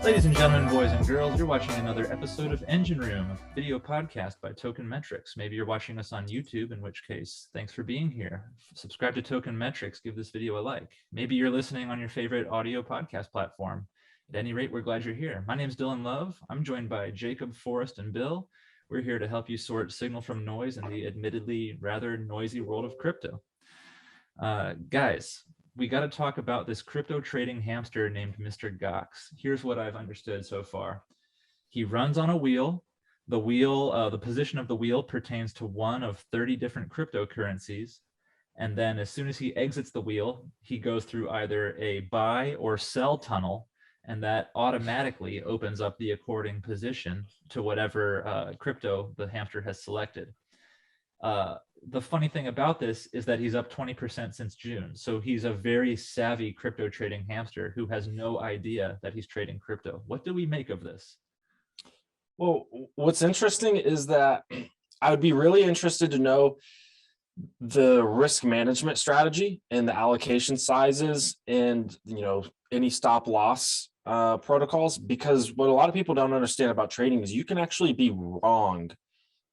Ladies and gentlemen, boys and girls, you're watching another episode of Engine Room, a video podcast by Token Metrics. Maybe you're watching us on YouTube, in which case, thanks for being here. Subscribe to Token Metrics, give this video a like. Maybe you're listening on your favorite audio podcast platform. At any rate, we're glad you're here. My name's Dylan Love. I'm joined by Jacob, Forrest, and Bill. We're here to help you sort signal from noise in the admittedly rather noisy world of crypto. Guys, we got to talk about this crypto trading hamster named Mr. Gox. Here's what I've understood so far. He runs on a wheel. The position of the wheel pertains to one of 30 different cryptocurrencies. And then as soon as he exits the wheel, he goes through either a buy or sell tunnel, and that automatically opens up the according position to whatever crypto the hamster has selected. The funny thing about this is that he's up 20% since June. So he's a very savvy crypto trading hamster who has no idea that he's trading crypto. What do we make of this? Well, what's interesting is that I would be really interested to know the risk management strategy and the allocation sizes and, any stop loss protocols, because what a lot of people don't understand about trading is you can actually be wrong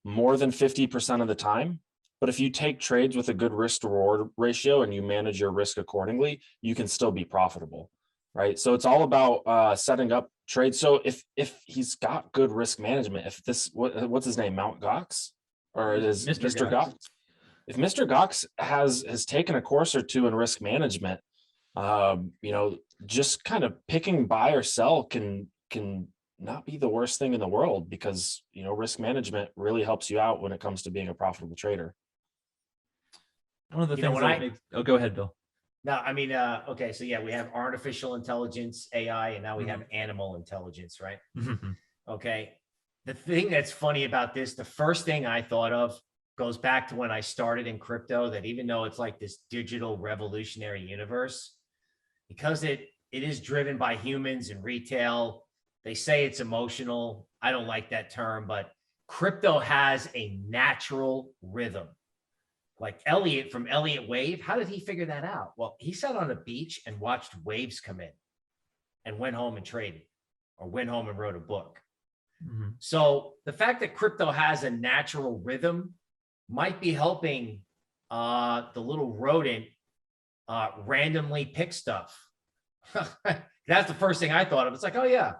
more than 50% of the time. But if you take trades with a good risk to reward ratio and you manage your risk accordingly, you can still be profitable, right? So it's all about setting up trades. So if he's got good risk management, if this, what's his name, Mount Gox, or it is Mr. Gox? If Mr. Gox has taken a course or two in risk management, just kind of picking buy or sell can not be the worst thing in the world, because risk management really helps you out when it comes to being a profitable trader. One of the things that makes... Oh, go ahead, Bill. No, I mean, okay, so yeah, we have artificial intelligence, AI, and now we have animal intelligence, right? Okay. The thing that's funny about this, the first thing I thought of goes back to when I started in crypto, that even though it's like this digital revolutionary universe, because it is driven by humans and retail, they say it's emotional. I don't like that term, but crypto has a natural rhythm. Like Elliot from Elliot Wave, how did he figure that out? Well, he sat on a beach and watched waves come in and went home and traded, or went home and wrote a book. So the fact that crypto has a natural rhythm might be helping the little rodent randomly pick stuff. That's the first thing I thought of. It's like, oh yeah,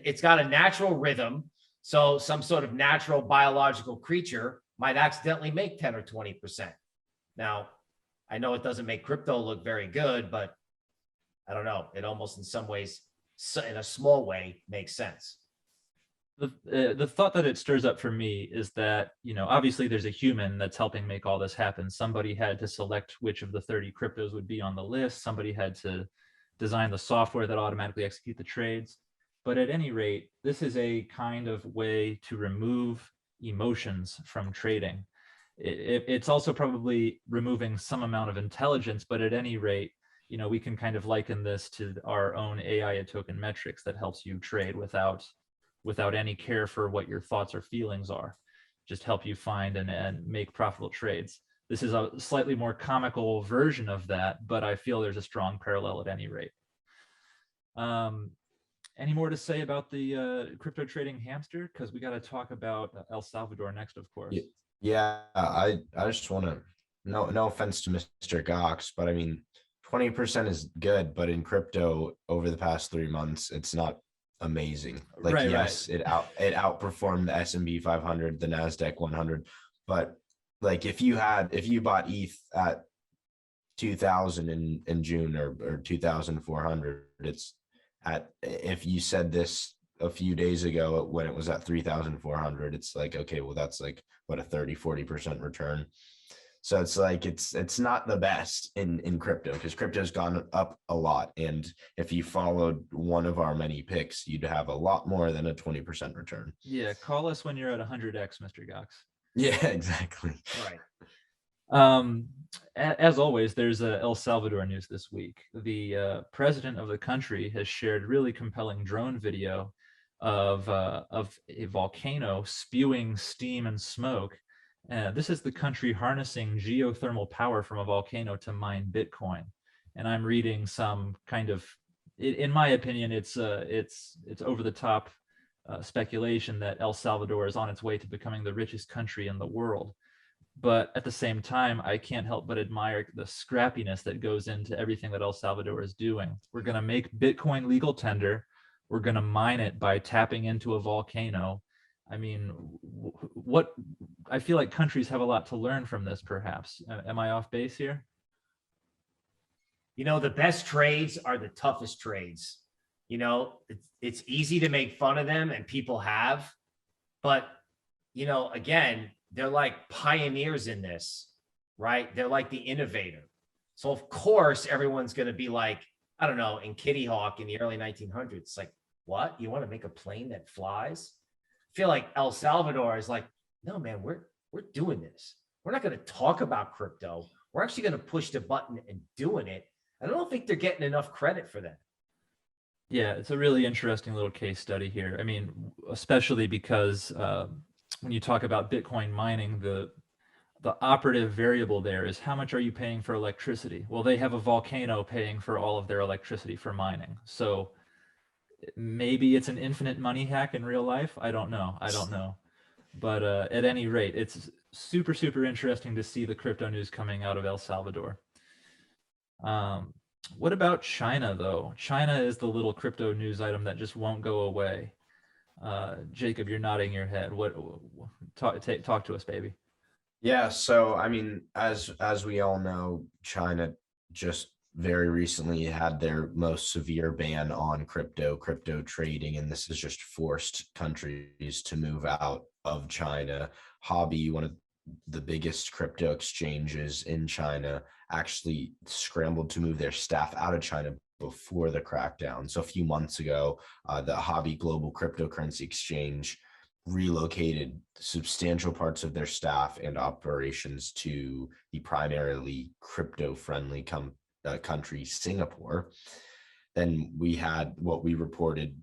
it's got a natural rhythm. So some sort of natural biological creature might accidentally make 10 or 20%. Now, I know it doesn't make crypto look very good, but I don't know. It almost in some ways, in a small way, makes sense. The thought that it stirs up for me is that, obviously there's a human that's helping make all this happen. Somebody had to select which of the 30 cryptos would be on the list. Somebody had to design the software that automatically execute the trades. But at any rate, this is a kind of way to remove emotions from trading. It's also probably removing some amount of intelligence, but at any rate, we can kind of liken this to our own AI at Token Metrics that helps you trade without any care for what your thoughts or feelings are. Just help you find and make profitable trades. This is a slightly more comical version of that, but I feel there's a strong parallel at any rate. Any more to say about the crypto trading hamster? Because we got to talk about El Salvador next, of course. Yeah, I just want to, no offense to Mr. Gox, but I mean, 20% is good, but in crypto over the past 3 months, it's not amazing. Like, right, yes, right. It outperformed the S&P 500, the NASDAQ 100, but like if you bought ETH at 2,000 in June or 2,400, it's at, if you said this a few days ago when it was at 3,400, it's like, okay, well, that's like what, a 30-40% return. So it's like it's not the best in crypto, because crypto's gone up a lot, and if you followed one of our many picks, you'd have a lot more than a 20% return. Yeah, call us when you're at 100x, Mr. Gox. Yeah, exactly. Right. As always, there's El Salvador news this week. The president of the country has shared really compelling drone video of a volcano spewing steam and smoke. This is the country harnessing geothermal power from a volcano to mine Bitcoin. And I'm reading some kind of in my opinion, it's over the top speculation that El Salvador is on its way to becoming the richest country in the world. But at the same time, I can't help but admire the scrappiness that goes into everything that El Salvador is doing. We're going to make Bitcoin legal tender. We're going to mine it by tapping into a volcano. I mean, what I feel like countries have a lot to learn from this, perhaps. Am I off base here? You know, the best trades are the toughest trades. You know, it's easy to make fun of them, and people have, but, you know, again, they're like pioneers in this, right? They're like the innovator. So of course, everyone's going to be like, I don't know, in Kitty Hawk in the early 1900s, it's like, what? You want to make a plane that flies? I feel like El Salvador is like, no, man, we're doing this. We're not going to talk about crypto. We're actually going to push the button and doing it. I don't think they're getting enough credit for that. Yeah, it's a really interesting little case study here. I mean, especially because when you talk about Bitcoin mining, the operative variable there is how much are you paying for electricity? Well, they have a volcano paying for all of their electricity for mining. So maybe it's an infinite money hack in real life. I don't know. But at any rate, it's super, super interesting to see the crypto news coming out of El Salvador. What about China, though? China is the little crypto news item that just won't go away. Jacob, you're nodding your head. Talk to us, baby. Yeah, so I mean, as we all know, China just very recently had their most severe ban on crypto trading, and this has just forced countries to move out of China. Hobby, one of the biggest crypto exchanges in China, actually scrambled to move their staff out of China before the crackdown. So a few months ago, the Hobby Global Cryptocurrency Exchange relocated substantial parts of their staff and operations to the primarily crypto-friendly country, Singapore. Then we had what we reported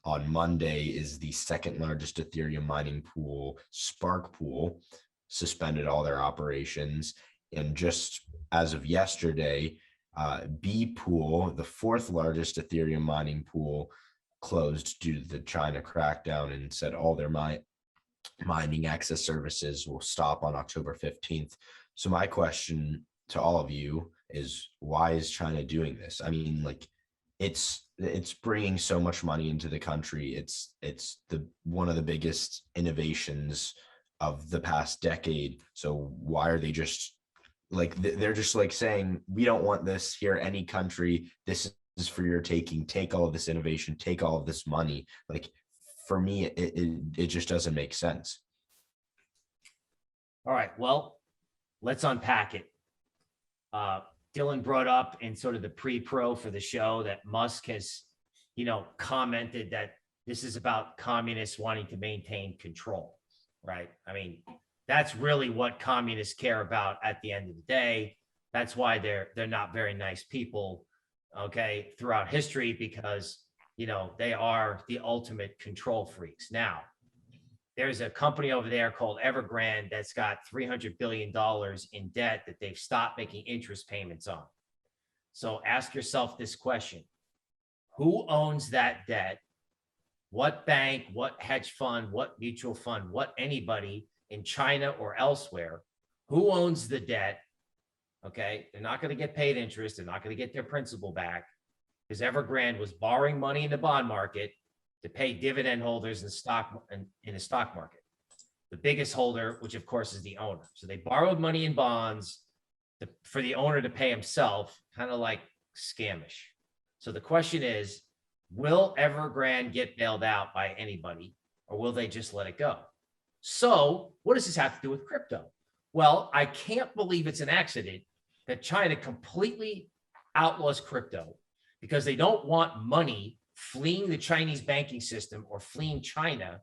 on Monday is the second largest Ethereum mining pool, Spark Pool, suspended all their operations. And just as of yesterday, B Pool, the fourth largest Ethereum mining pool, closed due to the China crackdown and said all their mining access services will stop on October 15th. So my question to all of you is, why is China doing this? I mean, like, it's bringing so much money into the country. It's the one of the biggest innovations of the past decade. So why are they just like, they're just like saying, we don't want this here, any country, this is for your taking, take all of this innovation, take all of this money. Like, for me, it just doesn't make sense. All right, well, let's unpack it. Dylan brought up in sort of the pre-pro for the show that Musk has, you know, commented that this is about communists wanting to maintain control, right? I mean, that's really what communists care about at the end of the day. That's why they're not very nice people, okay, throughout history, because, you know, they are the ultimate control freaks. Now, there's a company over there called Evergrande that's got $300 billion in debt that they've stopped making interest payments on. So ask yourself this question: who owns that debt? What bank, what hedge fund, what mutual fund, what anybody in China or elsewhere, who owns the debt? Okay, they're not going to get paid interest. They're not going to get their principal back, because Evergrande was borrowing money in the bond market to pay dividend holders in the stock market. The biggest holder, which of course is the owner. So they borrowed money in bonds for the owner to pay himself, kind of like scamish. So the question is, will Evergrande get bailed out by anybody, or will they just let it go? So what does this have to do with crypto? Well, I can't believe it's an accident that China completely outlaws crypto because they don't want money fleeing the Chinese banking system or fleeing China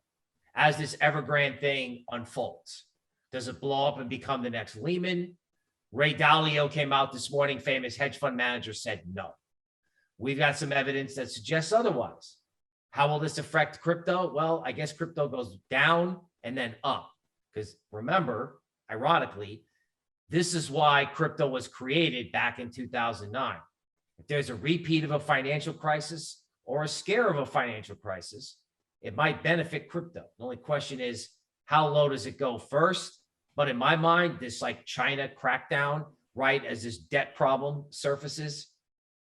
as this Evergrande thing unfolds. Does it blow up and become the next Lehman? Ray Dalio came out this morning, famous hedge fund manager, said no. We've got some evidence that suggests otherwise. How will this affect crypto? Well, I guess crypto goes down and then up, because remember, ironically, this is why crypto was created back in 2009. If there's a repeat of a financial crisis or a scare of a financial crisis, it might benefit crypto. The only question is, how low does it go first? But in my mind, this like China crackdown, right, as this debt problem surfaces,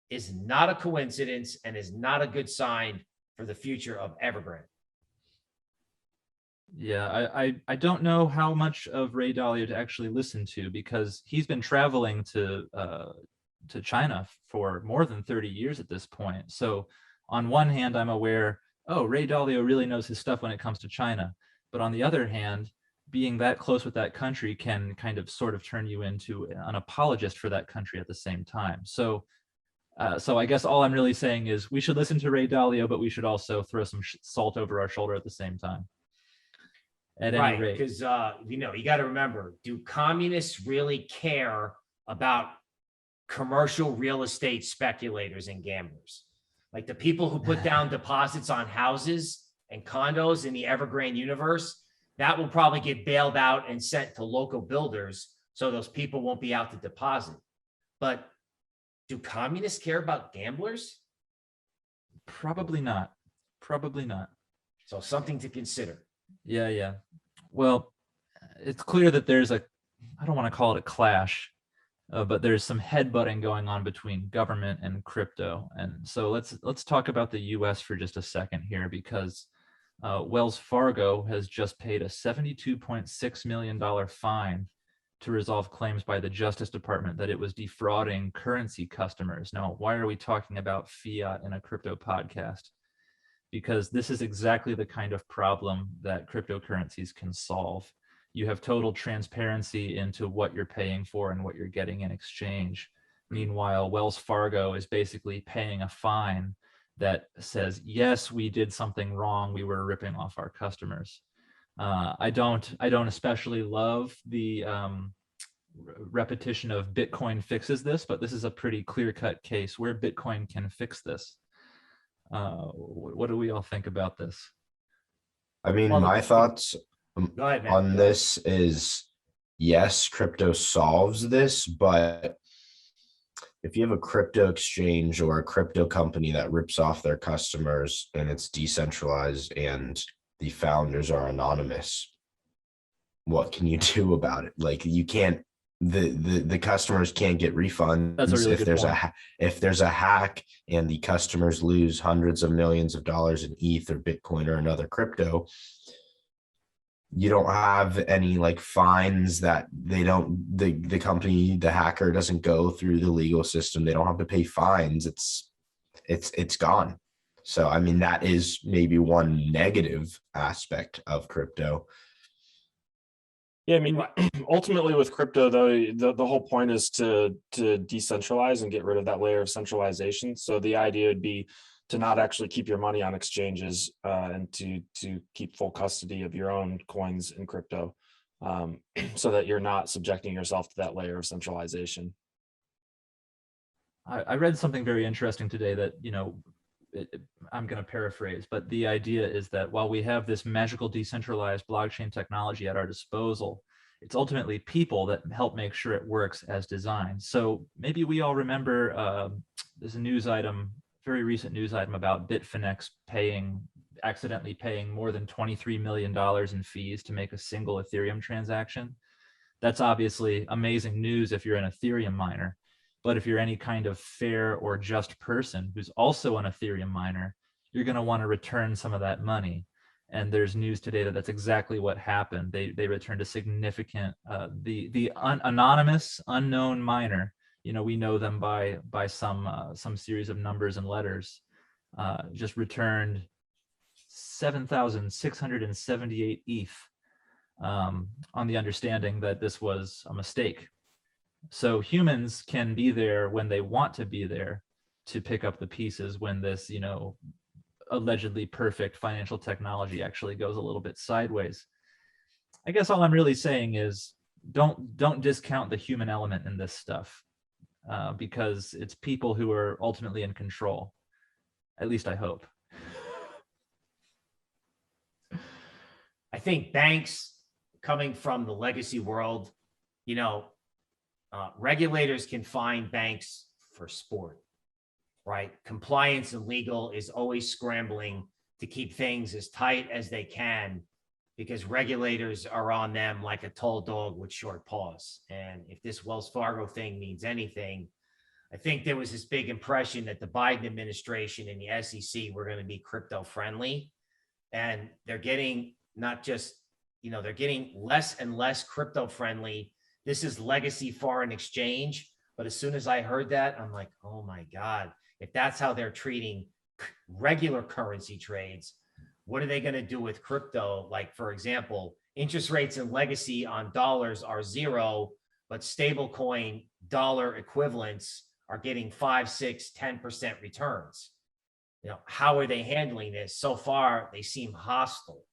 is not a coincidence and is not a good sign for the future of Evergrande. Yeah, I don't know how much of Ray Dalio to actually listen to, because he's been traveling to China for more than 30 years at this point. So on one hand, I'm aware, oh, Ray Dalio really knows his stuff when it comes to China. But on the other hand, being that close with that country can kind of sort of turn you into an apologist for that country at the same time. So I guess all I'm really saying is we should listen to Ray Dalio, but we should also throw some salt over our shoulder at the same time. At any rate, because you know, you got to remember, do communists really care about commercial real estate speculators and gamblers? Like the people who put down deposits on houses and condos in the Evergrande universe, that will probably get bailed out and sent to local builders, so those people won't be out to deposit. But do communists care about gamblers? probably not. Probably not. So something to consider. Yeah. Well, it's clear that there's a, I don't want to call it a clash, but there's some headbutting going on between government and crypto. And so let's talk about the US for just a second here, because Wells Fargo has just paid a $72.6 million fine to resolve claims by the Justice Department that it was defrauding currency customers. Now, why are we talking about fiat in a crypto podcast? Because this is exactly the kind of problem that cryptocurrencies can solve. You have total transparency into what you're paying for and what you're getting in exchange. Meanwhile, Wells Fargo is basically paying a fine that says, yes, we did something wrong. We were ripping off our customers. I don't especially love the repetition of Bitcoin fixes this, but this is a pretty clear-cut case where Bitcoin can fix this. What do we all think about this? I mean, Well, my thoughts Go ahead, man. on this is, yes, crypto solves this, but if you have a crypto exchange or a crypto company that rips off their customers and it's decentralized and the founders are anonymous, what can you do about it? Like, you can't, the customers can't get refunds. That's a really if good there's point. if there's a hack and the customers lose hundreds of millions of dollars in ETH or Bitcoin or another crypto, you don't have any like fines that they don't, the company, the hacker doesn't go through the legal system. They don't have to pay fines. It's gone. So, I mean, that is maybe one negative aspect of crypto. Yeah, I mean, ultimately with crypto, though, the whole point is to decentralize and get rid of that layer of centralization. So the idea would be to not actually keep your money on exchanges and to keep full custody of your own coins in crypto, so that you're not subjecting yourself to that layer of centralization. I read something very interesting today that, you know, I'm going to paraphrase, but the idea is that while we have this magical decentralized blockchain technology at our disposal, it's ultimately people that help make sure it works as designed. So maybe we all remember there's a news item, very recent news item about Bitfinex accidentally paying more than $23 million in fees to make a single Ethereum transaction. That's obviously amazing news if you're an Ethereum miner. But if you're any kind of fair or just person who's also an Ethereum miner, you're going to want to return some of that money. And there's news today that that's exactly what happened. They returned a significant, anonymous, unknown miner. You know, we know them by some series of numbers and letters. Just returned 7,678 ETH on the understanding that this was a mistake. So humans can be there when they want to be there to pick up the pieces when this, you know, allegedly perfect financial technology actually goes a little bit sideways. I guess all I'm really saying is don't discount the human element in this stuff, because it's people who are ultimately in control. At least I hope. I think banks coming from the legacy world, you know, regulators can fine banks for sport. right? Compliance and legal is always scrambling to keep things as tight as they can because regulators are on them like a tall dog with short paws. And if this Wells Fargo thing means anything, I think there was this big impression that the Biden administration and the SEC were going to be crypto friendly. And they're getting not just, they're getting less and less crypto friendly. This is legacy foreign exchange. But as soon as I heard that, I'm like, oh my God, if that's how they're treating regular currency trades, what are they going to do with crypto? Like, for example, interest rates and legacy on dollars are 0, but stablecoin dollar equivalents are getting 5, 6, 10% returns. How are they handling this? So far, they seem hostile.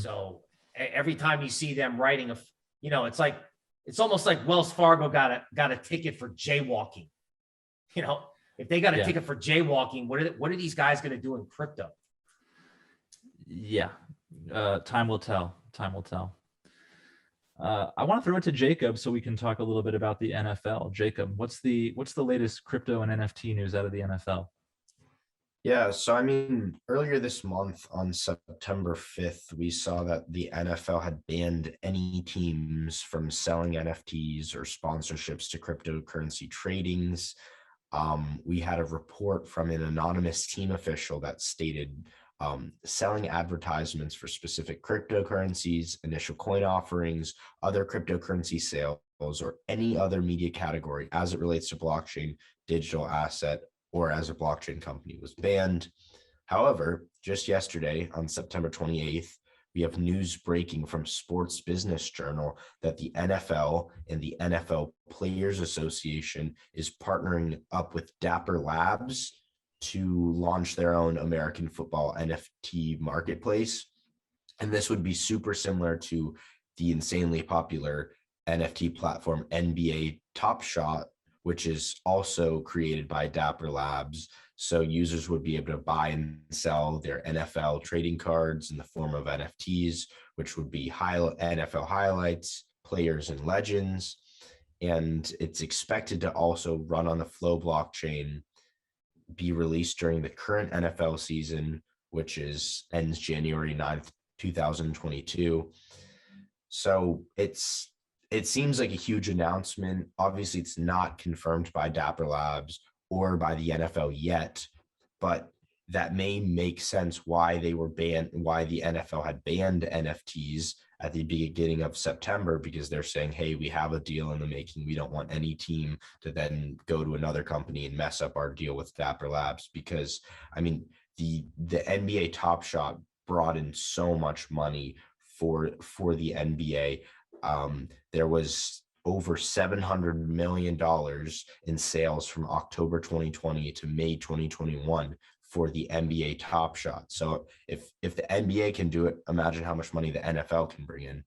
So every time you see them writing it's almost like Wells Fargo got a ticket for jaywalking. If they got a ticket for jaywalking, what are these guys going to do in crypto? Yeah, time will tell. Time will tell. I want to throw it to Jacob so we can talk a little bit about the NFL. Jacob, what's the latest crypto and NFT news out of the NFL? Yeah, so I mean, earlier this month on September 5th, we saw that the NFL had banned any teams from selling NFTs or sponsorships to cryptocurrency tradings. We had a report from an anonymous team official that stated selling advertisements for specific cryptocurrencies, initial coin offerings, other cryptocurrency sales, or any other media category as it relates to blockchain, digital asset, or as a blockchain company was banned. However, just yesterday on September 28th, we have news breaking from Sports Business Journal that the NFL and the NFL Players Association is partnering up with Dapper Labs to launch their own American football NFT marketplace. And this would be super similar to the insanely popular NFT platform NBA Top Shot, which is also created by Dapper Labs. So users would be able to buy and sell their NFL trading cards in the form of NFTs, which would be NFL highlights, players, and legends. And it's expected to also run on the Flow blockchain, be released during the current NFL season, which ends January 9th, 2022. So it seems like a huge announcement. Obviously, it's not confirmed by Dapper Labs or by the NFL yet, but that may make sense why they were banned, why the NFL had banned NFTs at the beginning of September, because they're saying, hey, we have a deal in the making. We don't want any team to then go to another company and mess up our deal with Dapper Labs. Because, I mean, the NBA Top Shot brought in so much money for the NBA. There was over $700 million in sales from October 2020 to May 2021 for the NBA Top Shot. So if the NBA can do it, imagine how much money the NFL can bring in.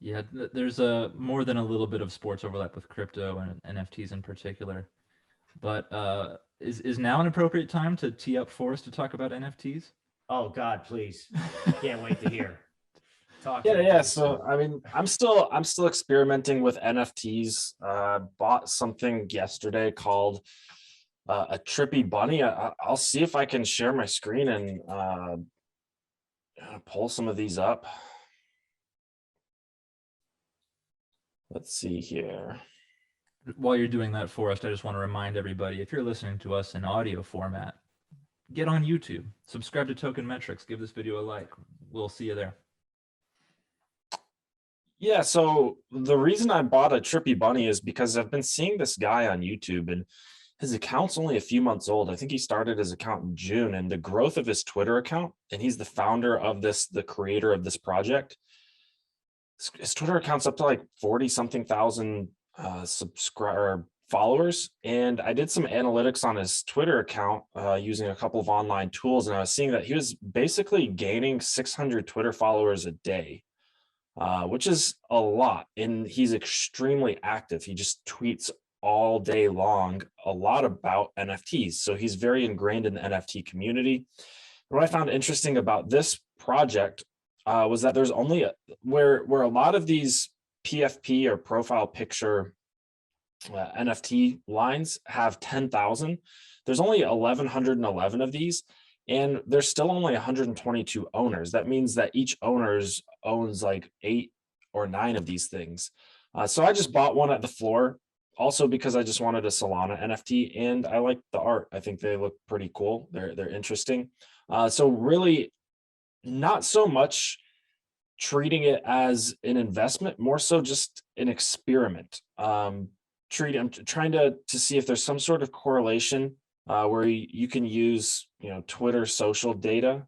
Yeah, there's more than a little bit of sports overlap with crypto and NFTs in particular. But is now an appropriate time to tee up for us to talk about NFTs? Oh God, please! Can't wait to hear. Yeah. So I mean, I'm still experimenting with NFTs. Bought something yesterday called a trippy bunny. I'll see if I can share my screen and pull some of these up. Let's see here. While you're doing that for us, I just want to remind everybody, if you're listening to us in audio format, get on YouTube, subscribe to Token Metrics, give this video a like. We'll see you there. Yeah, so the reason I bought a trippy bunny is because I've been seeing this guy on YouTube, and his account's only a few months old. I think he started his account in June, and the growth of his Twitter account, and he's the founder of the creator of this project. His Twitter account's up to like 40 something thousand subscriber followers. And I did some analytics on his Twitter account using a couple of online tools, and I was seeing that he was basically gaining 600 Twitter followers a day. Which is a lot, and he's extremely active. He just tweets all day long, a lot about NFTs. So he's very ingrained in the NFT community. What I found interesting about this project was that there's only where a lot of these PFP or profile picture NFT lines have 10,000. There's only 1,111 of these, and there's still only 122 owners. That means that each owns like 8 or 9 of these things. So I just bought one at the floor, also because I just wanted a Solana NFT, and I like the art. I think they look pretty cool. They're interesting. So really, not so much treating it as an investment, more so just an experiment. I'm trying to see if there's some sort of correlation where you can use, Twitter social data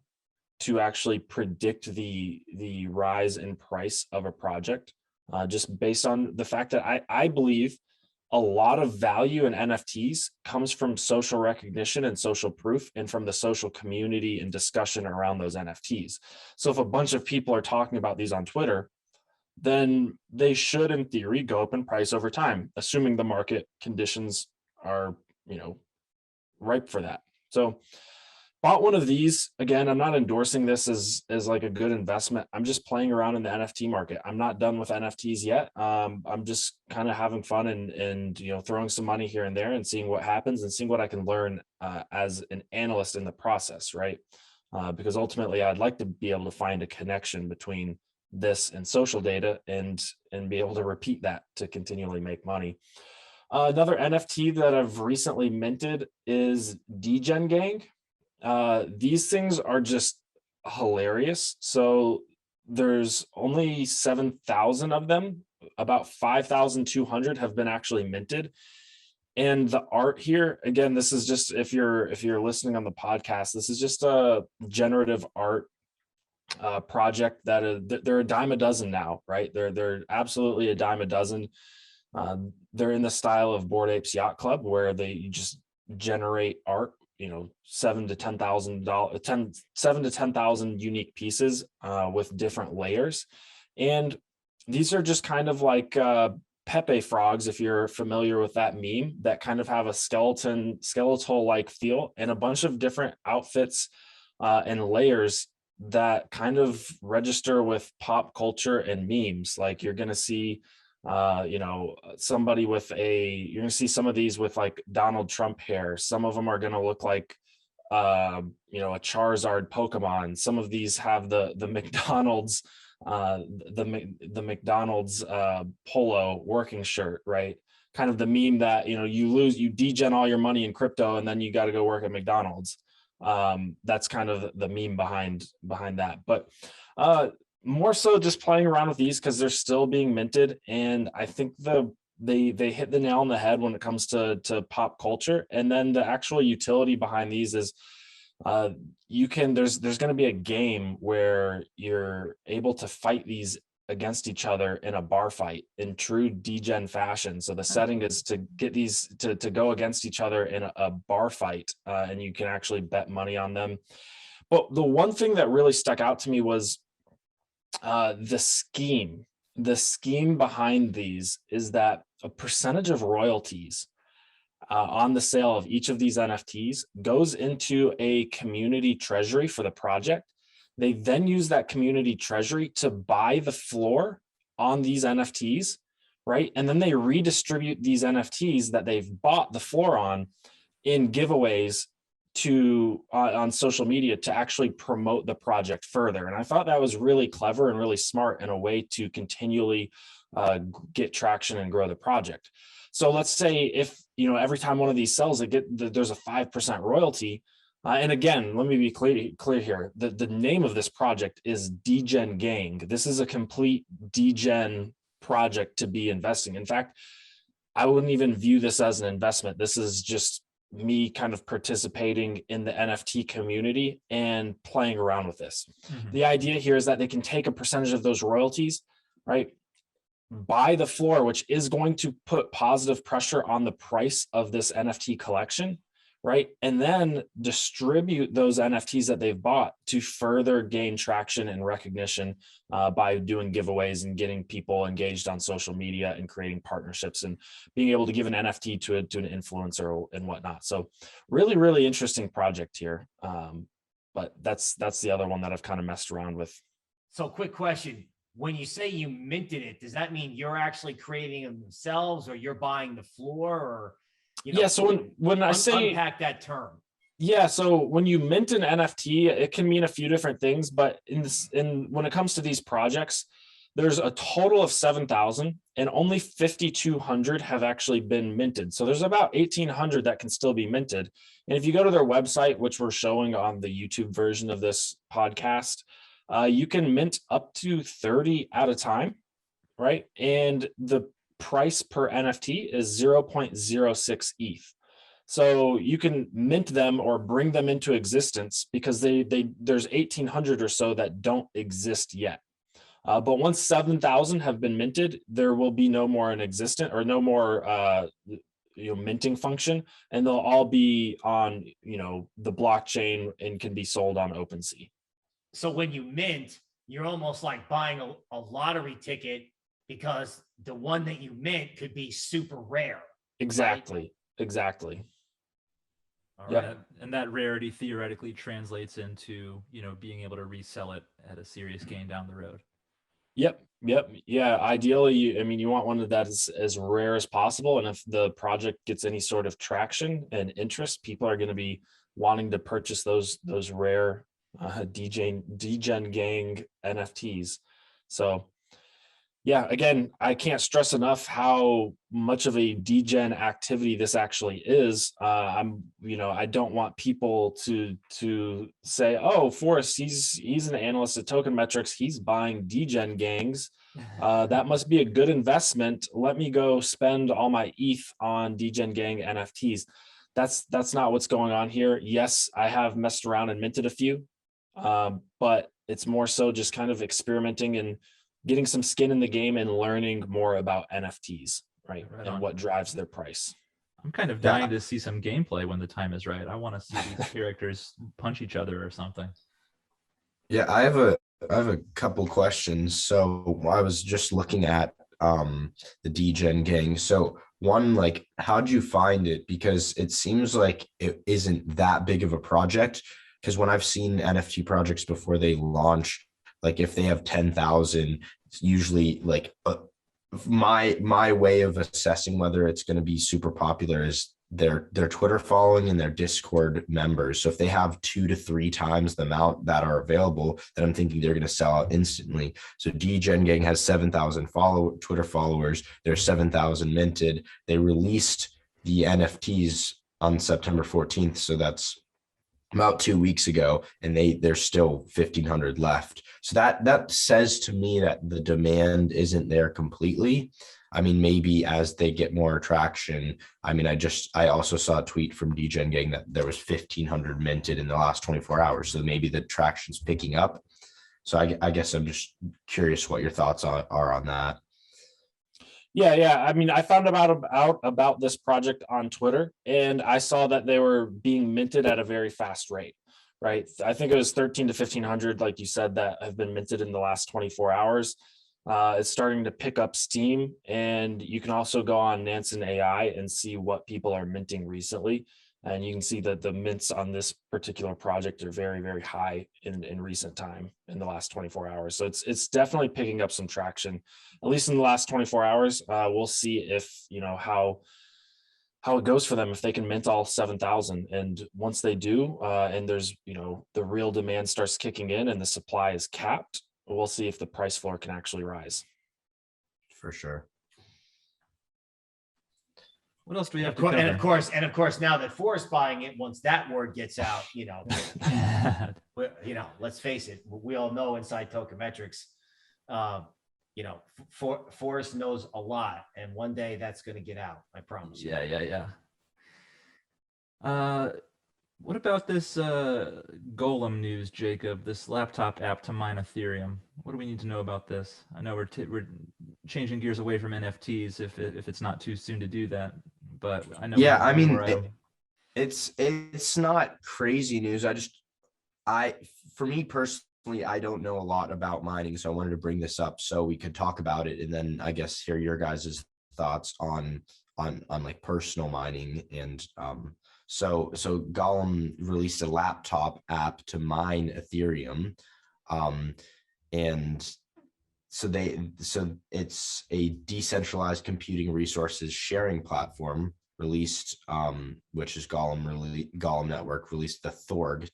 to actually predict the rise in price of a project, just based on the fact that I believe a lot of value in NFTs comes from social recognition and social proof, and from the social community and discussion around those NFTs. So if a bunch of people are talking about these on Twitter, then they should, in theory, go up in price over time, assuming the market conditions are, ripe for that. So bought one of these. Again, I'm not endorsing this as like a good investment. I'm just playing around in the NFT market. I'm not done with NFTs yet. I'm just kind of having fun and throwing some money here and there and seeing what happens and seeing what I can learn as an analyst in the process, right? Because ultimately, I'd like to be able to find a connection between this and social data and be able to repeat that to continually make money. Another NFT that I've recently minted is Degen Gang. These things are just hilarious. So there's only 7,000 of them. About 5,200 have been actually minted. And the art here, again, this is just, if you're listening on the podcast, this is just a generative art project that they're a dime a dozen now, right? They're absolutely a dime a dozen. They're in the style of Bored Apes Yacht Club, where they just generate art, $7,000 to $10,000, 7 to 10,000 unique pieces with different layers. And these are just kind of like Pepe frogs, if you're familiar with that meme, that kind of have a skeletal like feel, and a bunch of different outfits and layers that kind of register with pop culture and memes. Like you're going to see somebody with you're going to see some of these with like Donald Trump hair. Some of them are going to look like a Charizard Pokemon. Some of these have the McDonald's the McDonald's polo working shirt, right? Kind of the meme that you degen all your money in crypto and then you got to go work at McDonald's. That's kind of the meme behind that. But more so just playing around with these because they're still being minted, and I think they hit the nail on the head when it comes to pop culture. And then the actual utility behind these is there's going to be a game where you're able to fight these against each other in a bar fight in true degen fashion. So the setting is to get these to go against each other in a bar fight, and you can actually bet money on them. But the one thing that really stuck out to me was the scheme. The scheme behind these is that a percentage of royalties on the sale of each of these NFTs goes into a community treasury for the project. They then use that community treasury to buy the floor on these NFTs, right? And then they redistribute these NFTs that they've bought the floor on in giveaways on social media to actually promote the project further. And I thought that was really clever and really smart in a way to continually get traction and grow the project. So let's say if every time one of these sells, there's a 5% royalty. And again, let me be clear here. The name of this project is Degen Gang. This is a complete degen project to be investing. In fact, I wouldn't even view this as an investment. This is just me kind of participating in the NFT community and playing around with this. Mm-hmm. The idea here is that they can take a percentage of those royalties, right? Buy the floor, which is going to put positive pressure on the price of this NFT collection, right? And then distribute those NFTs that they've bought to further gain traction and recognition by doing giveaways and getting people engaged on social media and creating partnerships and being able to give an NFT to an influencer and whatnot. So really, really interesting project here. But that's the other one that I've kind of messed around with. So quick question. when you say you minted it, does that mean you're actually creating them themselves, or you're buying the floor, or Yeah. So when I say unpack that term? Yeah, so when you mint an NFT, it can mean a few different things, but when it comes to these projects, there's a total of 7,000 and only 5,200 have actually been minted. So there's about 1,800 that can still be minted. And if you go to their website, which we're showing on the YouTube version of this podcast, you can mint up to 30 at a time, right? And the price per NFT is 0.06 ETH. So you can mint them or bring them into existence because there's 1,800 or so that don't exist yet. But once 7,000 have been minted, there will be no more in existence, or no more minting function, and they'll all be on the blockchain and can be sold on OpenSea. So when you mint, you're almost like buying a lottery ticket, because the one that you mint could be super rare. Exactly. Right? Exactly. Yeah, and that rarity theoretically translates into, being able to resell it at a serious gain down the road. Yep. Yeah. Ideally, you want one that is as rare as possible. And if the project gets any sort of traction and interest, people are going to be wanting to purchase those rare degen gang NFTs. So yeah, again, I can't stress enough how much of a degen activity this actually is. I don't want people to say, "Oh, Forrest, he's an analyst at Token Metrics. He's buying degen gangs. That must be a good investment. Let me go spend all my ETH on degen gang NFTs." That's not what's going on here. Yes, I have messed around and minted a few, but it's more so just kind of experimenting and getting some skin in the game and learning more about NFTs, right? And what drives their price. I'm kind of dying to see some gameplay when the time is right. I want to see these characters punch each other or something. Yeah, I have a couple questions. So I was just looking at the degen gang. So one, like, how'd you find it? Because it seems like it isn't that big of a project. Because when I've seen NFT projects before they launch, like if they have 10,000, it's usually like my way of assessing whether it's going to be super popular is their Twitter following and their Discord members. So if they have 2 to 3 times the amount that are available, then I'm thinking they're going to sell out instantly. So degen gang has 7,000 Twitter followers. There's 7,000 minted. They released the NFTs on September 14th. So that's about 2 weeks ago, and there's still 1,500 left. So that says to me that the demand isn't there completely. Maybe as they get more traction. I also saw a tweet from degen gang that there was 1,500 minted in the last 24 hours. So maybe the traction's picking up. So I guess I'm just curious what your thoughts are on that. Yeah. I found out about this project on Twitter, and I saw that they were being minted at a very fast rate, right? I think it was 13 to 1,500, like you said, that have been minted in the last 24 hours. It's starting to pick up steam, and you can also go on Nansen AI and see what people are minting recently. And you can see that the mints on this particular project are very, very high in recent time in the last 24 hours. So it's definitely picking up some traction, at least in the last 24 hours. We'll see if, how it goes for them, if they can mint all 7,000. And once they do, and there's, the real demand starts kicking in and the supply is capped, we'll see if the price floor can actually rise. For sure. What else do we have to cover? cover? And of course, now that Forrest buying it, once that word gets out, let's face it, we all know inside Token Metrics, Forrest knows a lot, and one day that's going to get out. I promise. Yeah. What about this Golem news, Jacob? This laptop app to mine Ethereum. What do we need to know about this? I know we're changing gears away from NFTs if it's not too soon to do that, but I know. Yeah, it's not crazy news. For me personally, I don't know a lot about mining, so I wanted to bring this up so we could talk about it, and then I guess hear your guys' thoughts on like personal mining. And so Golem released a laptop app to mine Ethereum, and so it's a decentralized computing resources sharing platform released, which is Golem Network released the Thorg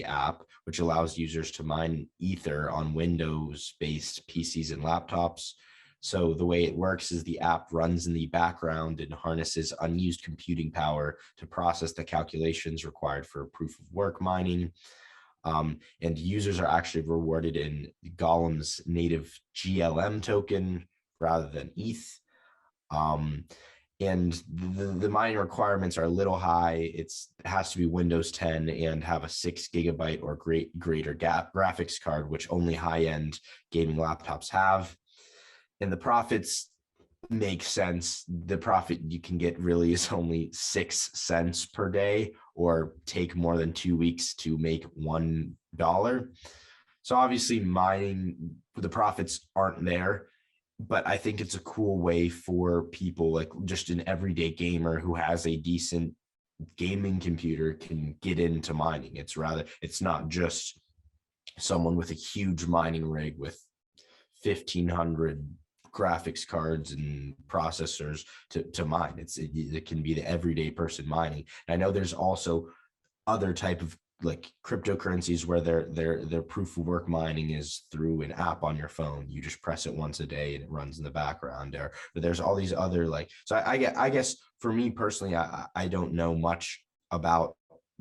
app, which allows users to mine Ether on Windows-based PCs and laptops. So the way it works is the app runs in the background and harnesses unused computing power to process the calculations required for proof of work mining. And users are actually rewarded in Golem's native GLM token rather than ETH. And the mining requirements are a little high. It has to be Windows 10 and have a 6 GB or greater graphics card, which only high-end gaming laptops have. And the profits make sense. The profit you can get really is only 6 cents per day, or take more than 2 weeks to make $1. So obviously mining, the profits aren't there, but I think it's a cool way for people, like just an everyday gamer who has a decent gaming computer, can get into mining. It's not just someone with a huge mining rig with 1,500 graphics cards and processors to mine. It can be the everyday person mining. And I know there's also other type of like cryptocurrencies where their proof of work mining is through an app on your phone. You just press it once a day and it runs in the background. Or there's all these other so I guess for me personally, I don't know much about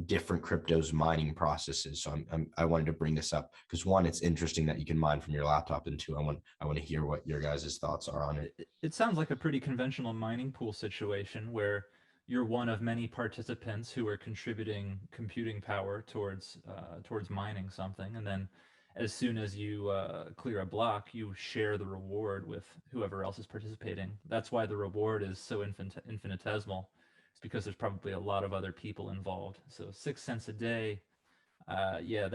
different cryptos mining processes. So I wanted to bring this up because, one, it's interesting that you can mine from your laptop, and two, I want to hear what your guys' thoughts are on it. It sounds like a pretty conventional mining pool situation where you're one of many participants who are contributing computing power towards mining something, and then as soon as you clear a block, you share the reward with whoever else is participating. That's why the reward is so infinitesimal. It's because there's probably a lot of other people involved. So 6 cents a day, yeah,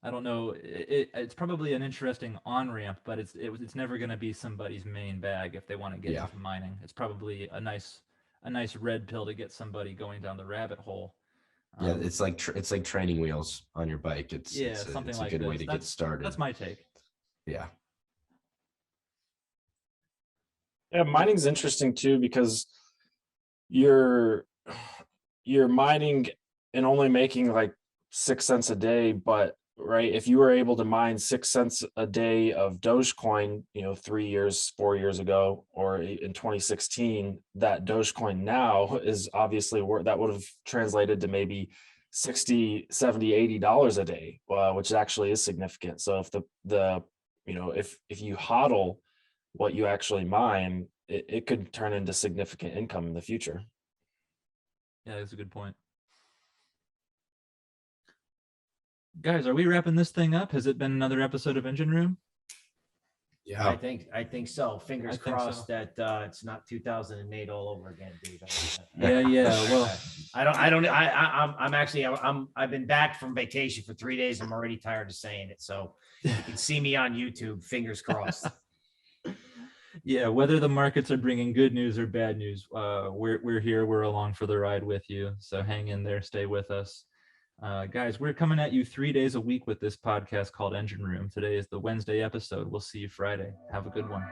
I don't know. It's probably an interesting on-ramp, but it's never going to be somebody's main bag if they want to get into mining. It's probably a nice red pill to get somebody going down the rabbit hole. Yeah, it's like training wheels on your bike. It's a good way to get started. That's my take. Yeah. Yeah, mining's interesting too, because you're mining and only making like 6 cents a day, but right, if you were able to mine 6 cents a day of Dogecoin, 3 years, 4 years ago, or in 2016, that Dogecoin now is obviously that would have translated to maybe $60, $70, $80 a day, which actually is significant. So if if you hodl what you actually mine, it could turn into significant income in the future. Yeah, that's a good point. Guys, are we wrapping this thing up? Has it been another episode of Engine Room? Yeah, I think so. Fingers crossed that it's not 2008 all over again, dude. Yeah. Well, I've been back from vacation for 3 days. I'm already tired of saying it. So you can see me on YouTube. Fingers crossed. Yeah, whether the markets are bringing good news or bad news, we're here. We're along for the ride with you. So hang in there, stay with us. Guys, we're coming at you 3 days a week with this podcast called Engine Room. Today is the Wednesday episode. We'll see you Friday. Have a good one.